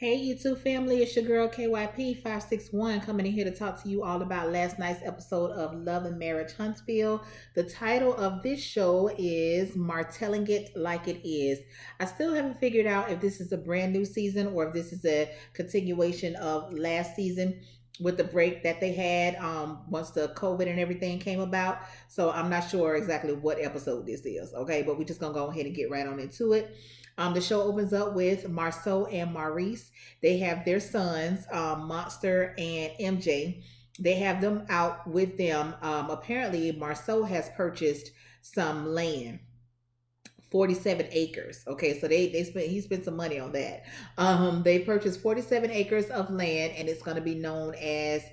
Hey YouTube family, it's your girl KYP561 coming in here to talk to you all about last night's episode of Love and Marriage Huntsville. The title of this show is Martelling It Like It Is. I still haven't figured out if this is a brand new season or if this is a continuation of last season with the break that they had once the COVID and everything came about. So I'm not sure exactly what episode this is, okay? But we're just gonna go ahead and get right on into it. The show opens up with Marceau and Maurice. They have their sons, Monster and MJ. They have them out with them. Apparently, Marceau has purchased some land. 47 acres. Okay, so he spent some money on that. They purchased 47 acres of land, and it's going to be known as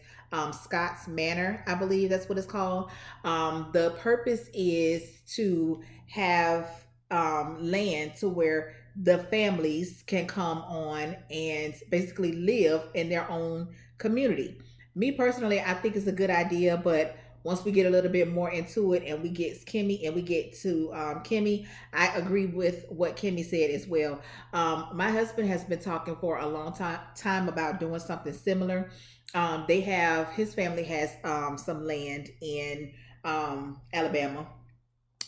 Scott's Manor. I believe that's what it's called. The purpose is to have land to where the families can come on and basically live in their own community. Me personally, I think it's a good idea, but once we get a little bit more into it and we get Kimmy and we get to Kimmy, I agree with what Kimmy said as well. My husband has been talking for a long time about doing something similar. His family has some land in Alabama,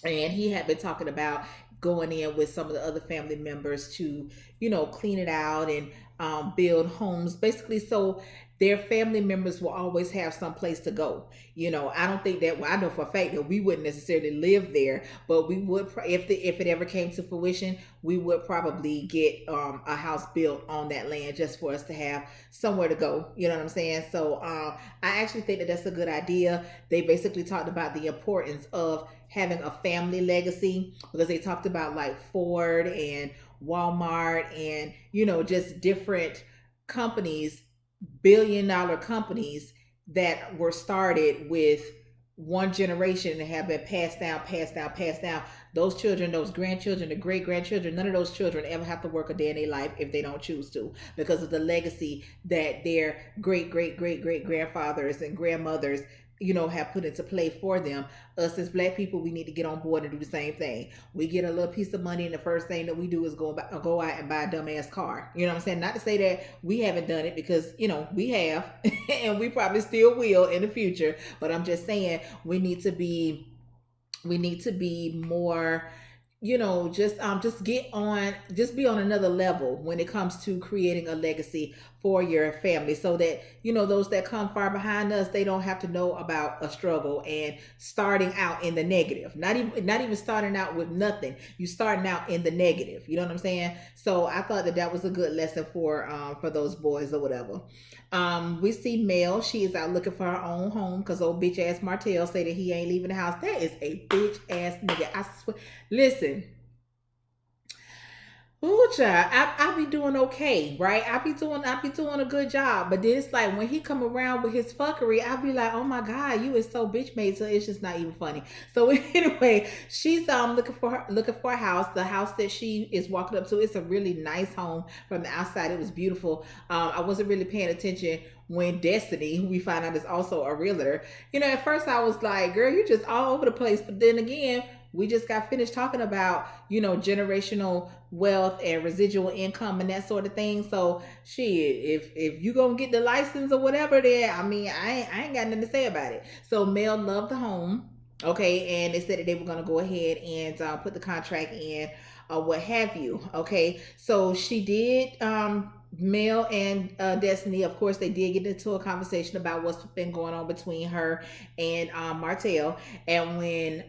and he had been talking about going in with some of the other family members to clean it out and build homes basically, so their family members will always have some place to go. I don't think that, well, I know for a fact that we wouldn't necessarily live there, but we would, if it ever came to fruition, we would probably get a house built on that land just for us to have somewhere to go. You know what I'm saying? So I actually think that that's a good idea. They basically talked about the importance of having a family legacy, because they talked about like Ford and Walmart and just different companies, billion-dollar companies that were started with one generation and have been passed down, passed down. Those children, those grandchildren, the great grandchildren, none of those children ever have to work a day in their life if they don't choose to, because of the legacy that their great grandfathers and grandmothers have put into play for them. Us as black people, we need to get on board and do the same thing. We get a little piece of money, and the first thing that we do is go out and buy a dumbass car. You know what I'm saying? Not to say that we haven't done it, because we have, and we probably still will in the future. But I'm just saying we need to be more, just be on another level when it comes to creating a legacy for your family, so that those that come far behind us, they don't have to know about a struggle and starting out in the negative. Not even starting out with nothing. You starting out in the negative. You know what I'm saying? So I thought that was a good lesson for those boys or whatever. We see Mel. She is out looking for her own home because old bitch ass Martell say that he ain't leaving the house. That is a bitch ass nigga. I swear. Listen. Ooh, child, I be doing okay, right? I be doing a good job. But then it's like when he come around with his fuckery, I be like, oh my God, you is so bitch made, so it's just not even funny. So anyway, she's looking for a house. The house that she is walking up to, it's a really nice home from the outside. It was beautiful. I wasn't really paying attention when Destiny, who we find out is also a realtor. At first I was like, girl, you just all over the place. But then again, we just got finished talking about, generational wealth and residual income and that sort of thing. So shit, if you gonna get the license or whatever, then I ain't got nothing to say about it. So Mel loved the home. Okay, and they said that they were gonna go ahead and put the contract in or what have you. Okay, so she did. Mel and Destiny, of course, they did get into a conversation about what's been going on between her and Martell. And when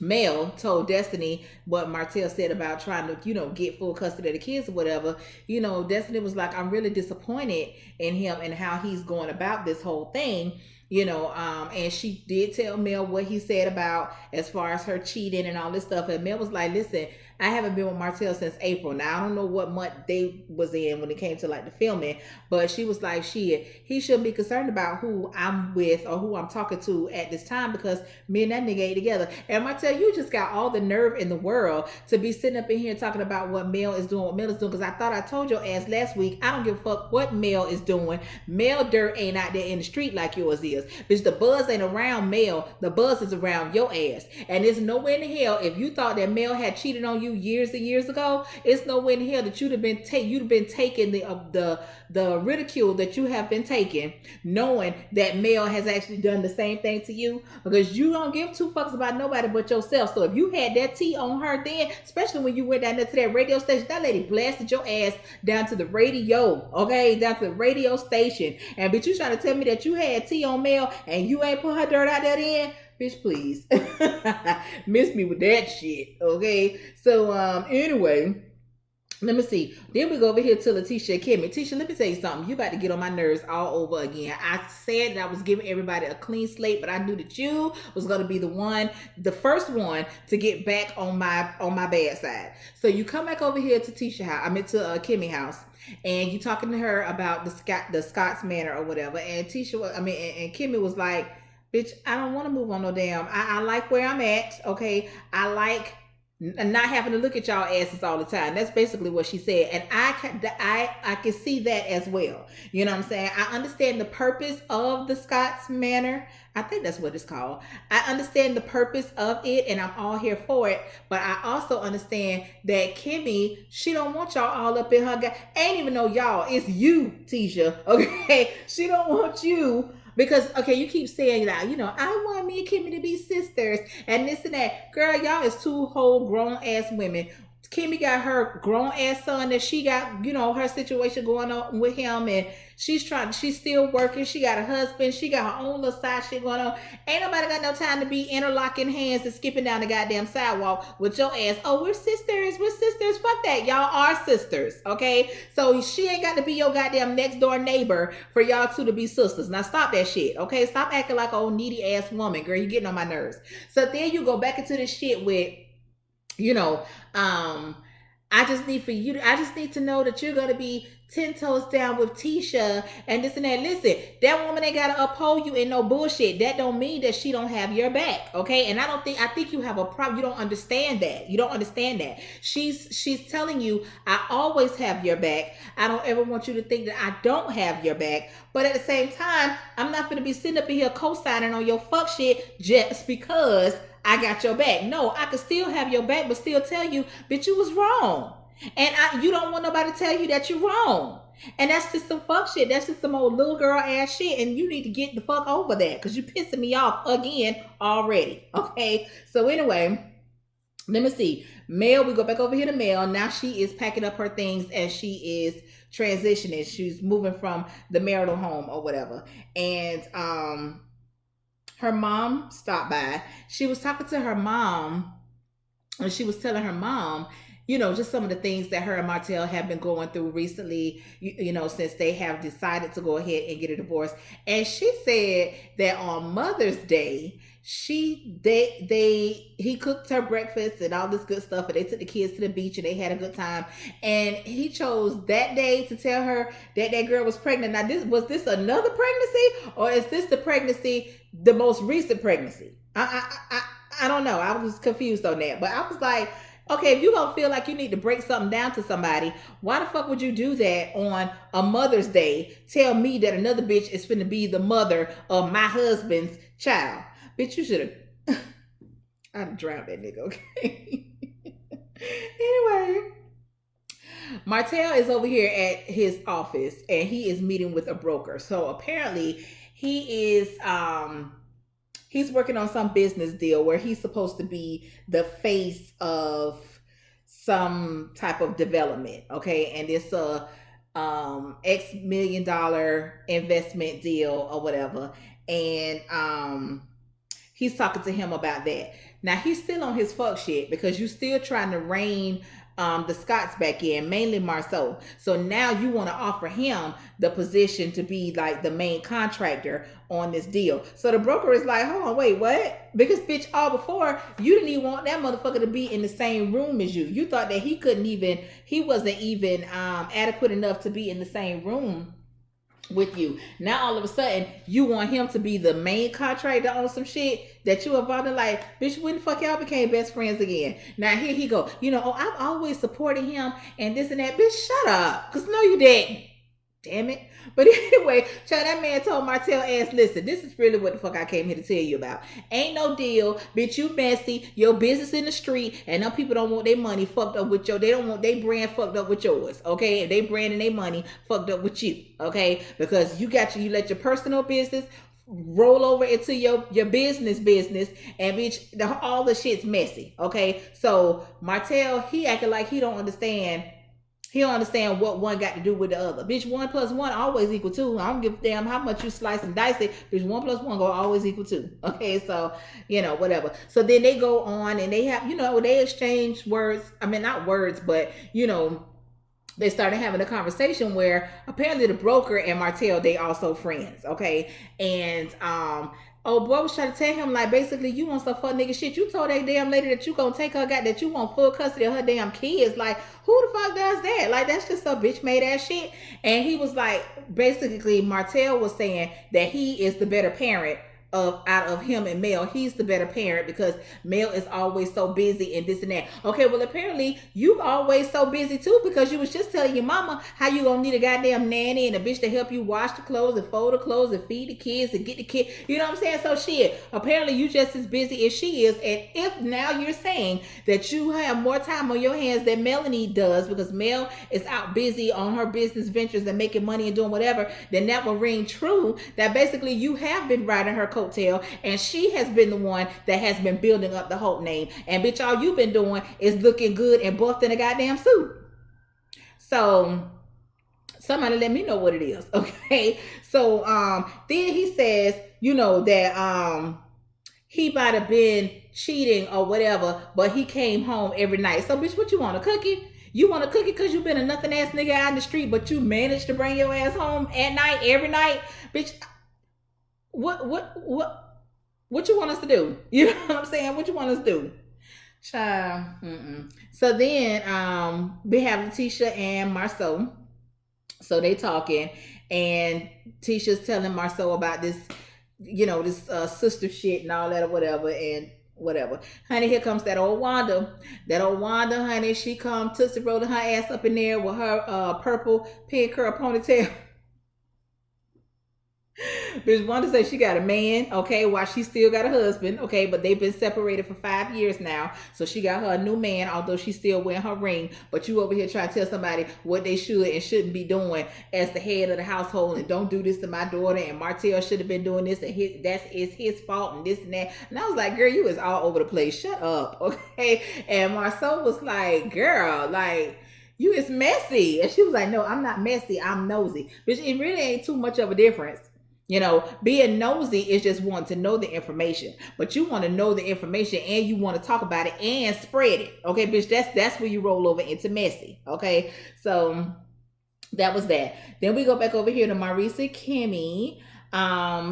Mel told Destiny what Martell said about trying to, get full custody of the kids or whatever, Destiny was like, I'm really disappointed in him and how he's going about this whole thing. And she did tell Mel what he said about as far as her cheating and all this stuff. And Mel was like, listen, I haven't been with Martell since April. Now I don't know what month they was in when it came to like the filming, but she was like, he shouldn't be concerned about who I'm with or who I'm talking to at this time, because me and that nigga ain't together. And Martell, you just got all the nerve in the world to be sitting up in here talking about what Mel is doing, because I thought I told your ass last week, I don't give a fuck what Mel is doing. Mel dirt ain't out there in the street like yours is. Bitch, the buzz ain't around Mel. The buzz is around your ass. And there's nowhere in the hell, if you thought that Mel had cheated on you you years and years ago, it's nowhere in hell that you'd have been taking the ridicule that you have been taking, knowing that Mel has actually done the same thing to you, because you don't give two fucks about nobody but yourself. So if you had that tea on her then, especially when you went down there to that radio station, that lady blasted your ass down to the radio, okay, down to the radio station. And bitch, you trying to tell me that you had tea on Mel and you ain't put her dirt out there then? Bitch, please. Miss me with that shit, okay? So, anyway, let me see. Then we go over here to Letitia and Kimmy. Tisha, let me tell you something. You about to get on my nerves all over again. I said that I was giving everybody a clean slate, but I knew that you was going to be the first one to get back on my bad side. So you come back over here to Tisha house. I meant to Kimmy house. And you talking to her about the Scots Manor or whatever. And and Kimmy was like, bitch, I don't want to move on no damn. I like where I'm at, okay? I like not having to look at y'all asses all the time. That's basically what she said. And I can see that as well. You know what I'm saying? I understand the purpose of the Scots Manor. I think that's what it's called. I understand the purpose of it, and I'm all here for it. But I also understand that Kimmy, she don't want y'all all up in her guy. Ain't even know y'all. It's you, Tisha. Okay? She don't want you. Because, okay, you keep saying that, I want me and Kimmy to be sisters and this and that. Girl, y'all is two whole grown-ass women. Kimmy got her grown-ass son that she got, her situation going on with him, and she's still working. She got a husband. She got her own little side shit going on. Ain't nobody got no time to be interlocking hands and skipping down the goddamn sidewalk with your ass. Oh, we're sisters. Fuck that. Y'all are sisters, okay? So she ain't got to be your goddamn next door neighbor for y'all two to be sisters. Now stop that shit, okay? Stop acting like an old needy ass woman, girl. You're getting on my nerves. So then you go back into this shit with, I just need to know that you're going to be 10 toes down with Tisha and this and that. Listen, that woman ain't got to uphold you in no bullshit. That don't mean that she don't have your back, okay? And I think you have a problem. You don't understand that. She's telling you, I always have your back. I don't ever want you to think that I don't have your back. But at the same time, I'm not going to be sitting up in here co-signing on your fuck shit just because I got your back. No, I could still have your back, but still tell you, bitch, you was wrong. And you don't want nobody to tell you that you're wrong. And that's just some fuck shit. That's just some old little girl ass shit. And you need to get the fuck over that, because you're pissing me off again already. Okay? So anyway, let me see. Mel, we go back over here to Mel. Now she is packing up her things and she is transitioning. She's moving from the marital home or whatever. And her mom stopped by. She was talking to her mom, and she was telling her mom, just some of the things that her and Martell have been going through recently, since they have decided to go ahead and get a divorce. And she said that on Mother's Day, he cooked her breakfast and all this good stuff, and they took the kids to the beach and they had a good time. And he chose that day to tell her that that girl was pregnant. Now, was this another pregnancy, or is this the most recent pregnancy? I don't know. I was confused on that, but I was like, okay, if you don't feel like you need to break something down to somebody, why the fuck would you do that on a Mother's Day? Tell me that another bitch is finna be the mother of my husband's child. Bitch, you should have... I'd have drowned that nigga, okay? Anyway, Martell is over here at his office, and he is meeting with a broker. So apparently, he is... he's working on some business deal where he's supposed to be the face of some type of development, okay? And it's a X $1 million investment deal or whatever. And he's talking to him about that. Now, he's still on his fuck shit because you're still trying to rein the Scots back in, mainly Marceau. So now you want to offer him the position to be like the main contractor on this deal. So the broker is like, hold on, wait, what? Because bitch, all before, you didn't even want that motherfucker to be in the same room as you. You thought that he wasn't even adequate enough to be in the same room with you. Now all of a sudden you want him to be the main contractor on some shit that you involved in. Like, bitch, when the fuck y'all became best friends again? Now here he go, I've always supported him and this and that. Bitch, shut up, because no you didn't. Damn it. But anyway, child, that man told Martell ass, listen, this is really what the fuck I came here to tell you about. Ain't no deal, bitch, you messy, your business in the street, and them people don't want their money fucked up with they don't want their brand fucked up with yours, okay? And they brand and their money fucked up with you, okay? Because you let your personal business roll over into your business, and bitch, all the shit's messy, okay? So Martell, he acting like he don't understand what one got to do with the other. Bitch, 1+1 always equal 2. I don't give a damn how much you slice and dice it. Bitch, 1+1 go always equal 2. Okay, so, whatever. So then they go on and they have, they exchange words. I mean, not words, but, they started having a conversation where apparently the broker and Martell, they also friends, okay? And old boy was trying to tell him, like, basically, you want some fuck nigga shit. You told that damn lady that you gonna take her, that you want full custody of her damn kids. Like, who the fuck does that? Like, that's just some bitch made ass shit. And he was like, basically, Martell was saying that he is the better parent out of him and Mel. He's the better parent because Mel is always so busy and this and that. Okay, well, apparently you always so busy too, because you was just telling your mama how you gonna need a goddamn nanny and a bitch to help you wash the clothes and fold the clothes and feed the kids and get the kid. You know what I'm saying? So shit, apparently you just as busy as she is. And if now you're saying that you have more time on your hands than Melanie does because Mel is out busy on her business ventures and making money and doing whatever, then that will ring true that basically you have been riding her coattail and she has been the one that has been building up the Hope name. And bitch, all you've been doing is looking good and buffed in a goddamn suit. So somebody let me know what it is. Okay. So then he says, that he might have been cheating or whatever, but he came home every night. So bitch, what you want, a cookie? You want a cookie because you been a nothing ass nigga out in the street, but you managed to bring your ass home at night, every night? Bitch, what you want us to do? You know what I'm saying? What you want us to do? Child. So then we have Letitia and Marceau. So they talking, and Tisha's telling Marceau about this, this sister shit and all that or whatever, and whatever. Honey, here comes that old Wanda. That old Wanda, honey, she come Tootsie rolling her ass up in there with her purple pin curl ponytail. Bitch, Wanda says she got a man, okay, while she still got a husband, okay, but they've been separated for 5 years now. So she got her a new man, although she's still wearing her ring. But you over here trying to tell somebody what they should and shouldn't be doing as the head of the household, and don't do this to my daughter, and Martell should have been doing this, and it's his fault, and this and that. And I was like, girl, you is all over the place. Shut up, okay? And Marceau was like, girl, like, you is messy. And she was like, no, I'm not messy, I'm nosy. Bitch, it really ain't too much of a difference. Being nosy is just wanting to know the information, but you want to know the information and you want to talk about it and spread it. Okay, bitch, that's where you roll over into messy. Okay, so that was that. Then we go back over here to Maurice and Kimmy.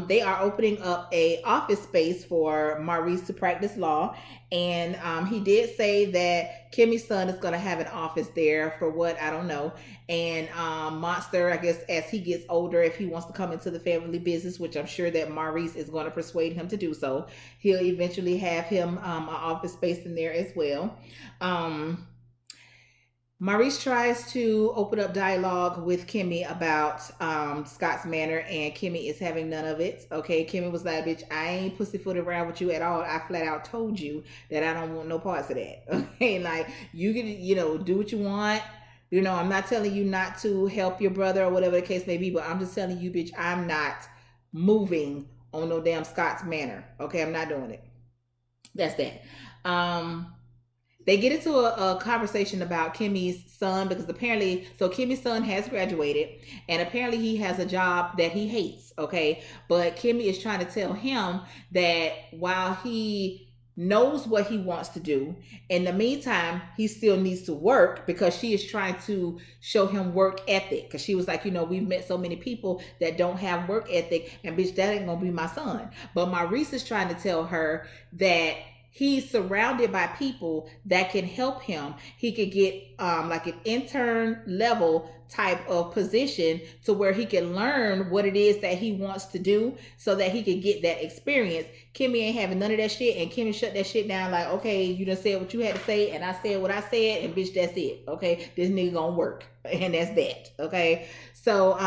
They are opening up a office space for Maurice to practice law. And he did say that Kimmy's son is going to have an office there for what, I don't know. And Monster, I guess, as he gets older, if he wants to come into the family business, which I'm sure that Maurice is going to persuade him to do so, he'll eventually have him an office space in there as well. Maurice tries to open up dialogue with Kimmy about Scott's Manor, and Kimmy is having none of it. Okay, Kimmy was like, bitch, I ain't pussyfoot around with you at all. I flat out told you that I don't want no parts of that. Okay, like, you can, do what you want. I'm not telling you not to help your brother or whatever the case may be, but I'm just telling you, bitch, I'm not moving on no damn Scott's Manor. Okay, I'm not doing it. That's that. They get into a conversation about Kimmy's son, because apparently, so Kimmy's son has graduated, and apparently he has a job that he hates, okay? But Kimmy is trying to tell him that while he knows what he wants to do, in the meantime, he still needs to work, because she is trying to show him work ethic. Because she was like, we've met so many people that don't have work ethic, and bitch, that ain't gonna be my son. But Maurice is trying to tell her that he's surrounded by people that can help him. He could get like an intern level type of position to where he can learn what it is that he wants to do so that he can get that experience. Kimmy ain't having none of that shit, and Kimmy shut that shit down like, okay, you done said what you had to say, and I said what I said, and bitch, that's it. Okay, this nigga gonna work, and that's that. Okay, so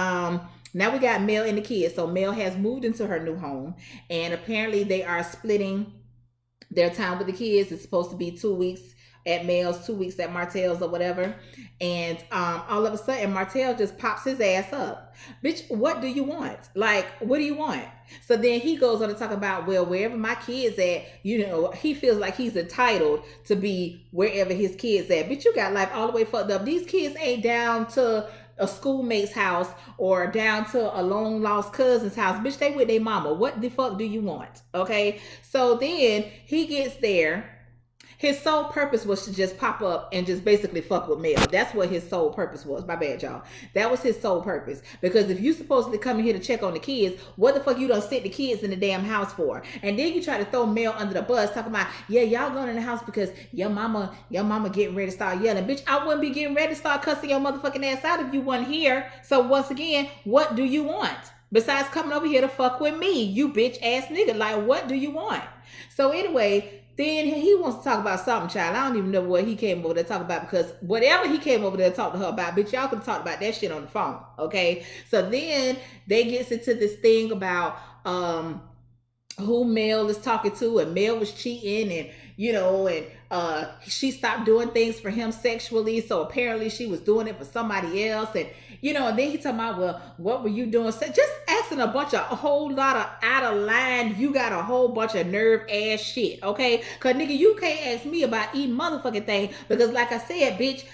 now we got Mel and the kids. So Mel has moved into her new home, and apparently they are splitting their time with the kids. It's supposed to be 2 weeks at Mel's, 2 weeks at Martell's or whatever. And all of a sudden Martell just pops his ass up. Bitch, what do you want? Like, what do you want? So then he goes on to talk about, well, wherever my kids at, you know, he feels like he's entitled to be wherever his kids at. Bitch, you got life all the way fucked up. These kids ain't down to a schoolmate's house or down to a long lost cousin's house. Bitch, they with their mama. What the fuck do you want? Okay. So then he gets there. His sole purpose was to just pop up and just basically fuck with Mel. That's what his sole purpose was. My bad, y'all. That was his sole purpose. Because if you supposedly come in here to check on the kids, what the fuck you done sit the kids in the damn house for? And then you try to throw Mel under the bus, talking about, yeah, y'all going in the house because your mama getting ready to start yelling. Bitch, I wouldn't be getting ready to start cussing your motherfucking ass out if you wasn't here. So once again, what do you want? Besides coming over here to fuck with me, you bitch ass nigga. Like, what do you want? So anyway, then he wants to talk about something, child. I don't even know what he came over there to talk about, because whatever he came over there to talk to her about, bitch, y'all could talk about that shit on the phone, okay? So then they gets into this thing about who Mel is talking to, and Mel was cheating, and you know, and she stopped doing things for him sexually, so apparently she was doing it for somebody else, and you know, and then he talking about, well, what were you doing? So just asking a whole lot of out of line, you got a whole bunch of nerve ass shit, okay? Cause nigga, you can't ask me about eating motherfucking thing, because like I said, bitch,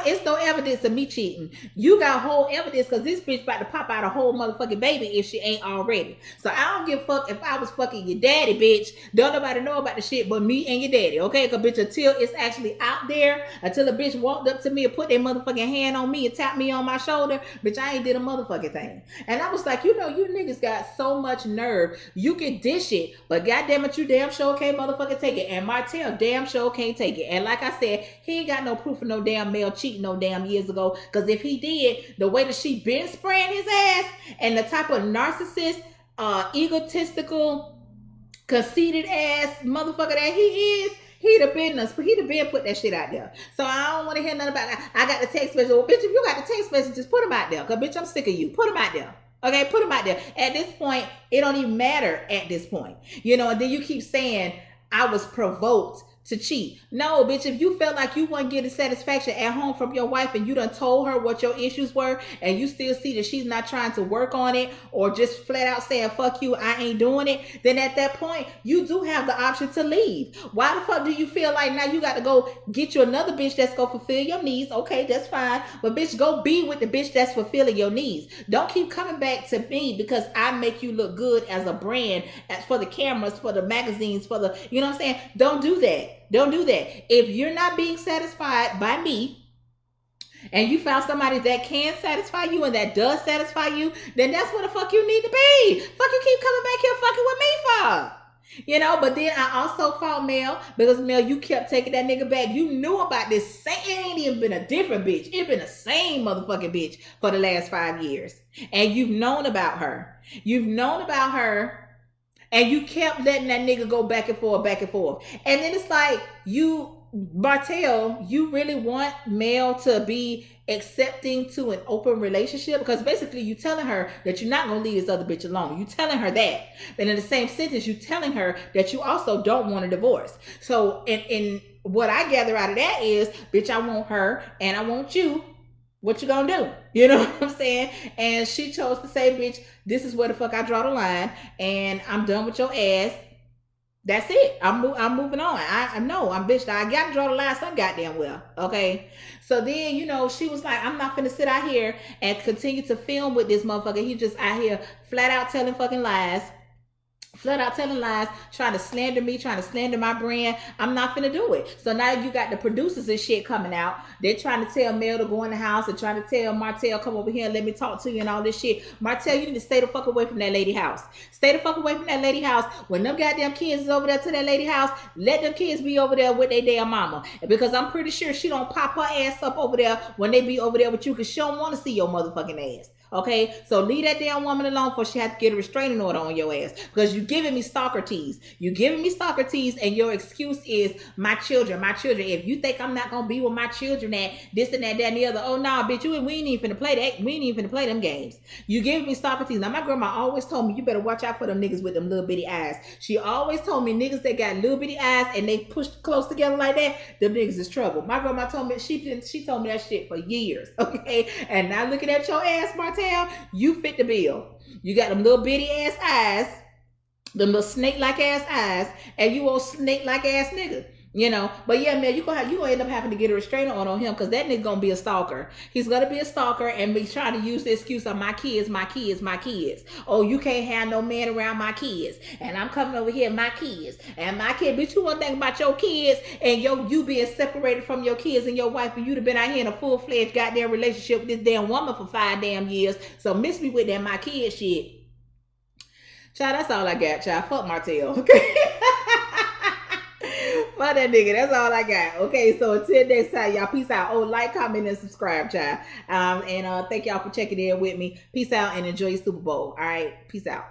it's no evidence of me cheating. You got whole evidence, because this bitch about to pop out a whole motherfucking baby if she ain't already. So I don't give a fuck if I was fucking your daddy, bitch. Don't nobody know about the shit but me and your daddy, okay? Because bitch, until it's actually out there, until a bitch walked up to me and put their motherfucking hand on me and tapped me on my shoulder, bitch, I ain't did a motherfucking thing. And I was like, you know, you niggas got so much nerve. You can dish it, but goddamn it, you damn sure can't motherfucking take it. And Martell damn sure can't take it. And like I said, he ain't got no proof of no damn Mel cheating no damn years ago, because if he did, the way that she been spraying his ass, and the type of narcissist, egotistical, conceited ass motherfucker that he is, he'd have been put that shit out there. So I don't want to hear nothing about that. I got the text message. Well, bitch, if you got the text message, just put them out there, because bitch, I'm sick of you. Put them out there. Okay, put them out there. At this point, it don't even matter at this point. You know, and then you keep saying, I was provoked to cheat. No, bitch, if you felt like you weren't getting satisfaction at home from your wife, and you done told her what your issues were, and you still see that she's not trying to work on it, or just flat out saying, fuck you, I ain't doing it, then at that point, you do have the option to leave. Why the fuck do you feel like now you got to go get you another bitch that's going to fulfill your needs? Okay, that's fine. But bitch, go be with the bitch that's fulfilling your needs. Don't keep coming back to me because I make you look good as a brand, as for the cameras, for the magazines, for the, you know what I'm saying? Don't do that. Don't do that. If you're not being satisfied by me, and you found somebody that can satisfy you and that does satisfy you, then that's what the fuck you need to be. Fuck you keep coming back here fucking with me for. You know, but then I also fought Mel, because Mel, you kept taking that nigga back. You knew about this same, it ain't even been a different bitch. It been the same motherfucking bitch for the last 5 years. And you've known about her. You've known about her. And you kept letting that nigga go back and forth, back and forth. And then it's like, you, Martell, you really want Mel to be accepting to an open relationship? Because basically you telling her that you're not going to leave this other bitch alone. You telling her that. But in the same sentence, you telling her that you also don't want a divorce. So in what I gather out of that is, bitch, I want her and I want you. What you gonna do? You know what I'm saying? And she chose to say, bitch, this is where the fuck I draw the line, and I'm done with your ass. That's it. I'm moving on. I know. Bitch, I got to draw the line some goddamn well. Okay? So then, you know, she was like, I'm not finna sit out here and continue to film with this motherfucker. He just out here flat out telling fucking lies, flat out telling lies, trying to slander me, trying to slander my brand. I'm not finna do it. So now you got the producers and shit coming out. They're trying to tell Mel to go in the house and trying to tell Martell, come over here and let me talk to you and all this shit. Martell, you need to stay the fuck away from that lady house. Stay the fuck away from that lady house. When them goddamn kids is over there to that lady house, let them kids be over there with their damn mama. Because I'm pretty sure she don't pop her ass up over there when they be over there with you, because she don't want to see your motherfucking ass. Okay, so leave that damn woman alone before she has to get a restraining order on your ass, because you giving me stalker tease. You giving me stalker tease, and your excuse is my children, my children. If you think I'm not gonna be with my children at this and that, and the other, oh nah, bitch, we ain't even finna play that. We ain't even finna play them games. You giving me stalker tease. Now my grandma always told me you better watch out for them niggas with them little bitty eyes. She always told me niggas that got little bitty eyes and they pushed close together like that, them niggas is trouble. My grandma told me she told me that shit for years. Okay, and now looking at your ass, Martell, you fit the bill. You got them little bitty ass eyes, them little snake like ass eyes, and you old snake like ass nigga. You know, but yeah, man, you gonna end up having to get a restraining order on him, because that nigga gonna be a stalker. He's gonna be a stalker and be trying to use the excuse of my kids, my kids, my kids. Oh, you can't have no man around my kids, and I'm coming over here, my kids, and my kid. Bitch, you want to think about your kids and you being separated from your kids and your wife, and you'd have been out here in a full-fledged goddamn relationship with this damn woman for 5 damn years. So miss me with that my kid shit. Child, that's all I got, child. Fuck Martell, okay? Fuck that nigga. That's all I got. Okay, so until next time, y'all, peace out. Oh, like, comment, and subscribe, child. And thank y'all for checking in with me. Peace out and enjoy your Super Bowl. All right, peace out.